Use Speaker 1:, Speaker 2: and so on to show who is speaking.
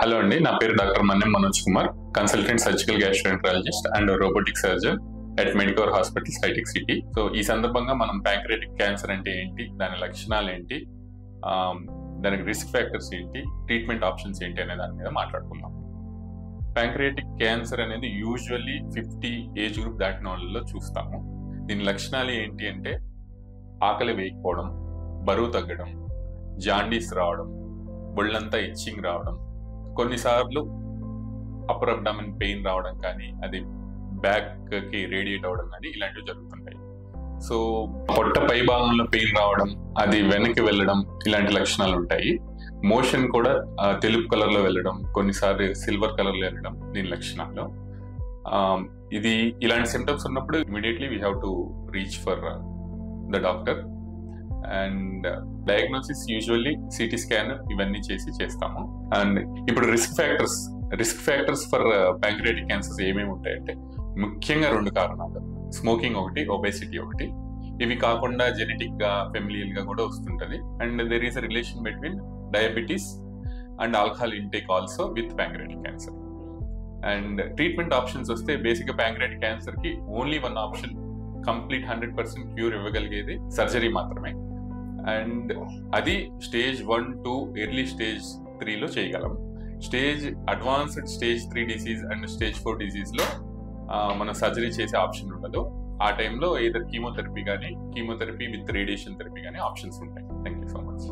Speaker 1: Hello అండి, నా పేరు doctor Mannem Manoj Kumar, consultant surgical gastroenterologist and robotic surgeon at Medicover hospitals హైటెక్ సిటీ. సో ఈ సందర్భంగా మనం ప్యాంక్రియాటిక్ క్యాన్సర్ అంటే ఏంటి, దాని లక్షణాలు ఏంటి, దానికి రిస్క్ ఫ్యాక్టర్స్ ఏంటి, ట్రీట్మెంట్ ఆప్షన్స్ ఏంటి అనే దాని మీద మాట్లాడుకుందాం. ప్యాంక్రియాటిక్ క్యాన్సర్ అనేది యూజువల్లీ 50 ఏజ్ గ్రూప్ దాటిన వాళ్ళలో చూస్తాము. దీని లక్షణాలు ఏంటి అంటే ఆకలి వేయకపోవడం, బరువు తగ్గడం, జాండీస్ రావడం, ఒళ్ళంతా ఇచ్చింగ్ రావడం, కొన్నిసార్లు అప్పర్ అబ్డామిన్ పెయిన్ రావడం కానీ అది బ్యాక్ కి రేడియేట్ అవడం కానీ ఇలాంటివి జరుగుతుంటాయి. సో పొట్ట పై భాగంలో పెయిన్ రావడం, అది వెనక్కి వెళ్ళడం, ఇలాంటి లక్షణాలు ఉంటాయి. మోషన్ కూడా తెలుపు కలర్ లో వెళ్ళడం, కొన్నిసార్లు సిల్వర్ కలర్ లో వెళ్ళడం దీని లక్షణాలు. ఇది ఇలాంటి సిమ్టమ్స్ ఉన్నప్పుడు immediately we have to reach for the doctor and diagnosis usually CT scan ఇవన్నీ చేస్తాము. అండ్ ఇప్పుడు risk factors for pancreatic cancers ఏమేమి ఉంటాయంటే ముఖ్యంగా 2 కారణాలు: స్మోకింగ్ ఒకటి, ఒబేసిటీ ఒకటి. ఇవి కాకుండా జెనెటిక్ గా, ఫెమిలియల్ గా కూడా వస్తుంటది. And there is a relation between diabetes and alcohol intake also with pancreatic cancer. And treatment options వస్తే బేసిక్ గా ప్యాంక్రియాటిక్ క్యాన్సర్ కి ఓన్లీ 1 ఆప్షన్, కంప్లీట్ 100% క్యూర్ ఇవ్వగలిగేది సర్జరీ మాత్రమే. అండ్ అది స్టేజ్ 1, 2, ఎర్లీ స్టేజ్ 3లో చేయగలం. Advanced stage 3 disease and stage 4 disease లో మనం సర్జరీ చేసే ఆప్షన్ ఉండదు. ఆ టైంలో either chemotherapy with radiation therapy కానీ ఆప్షన్స్ ఉంటాయి. Thank you so much.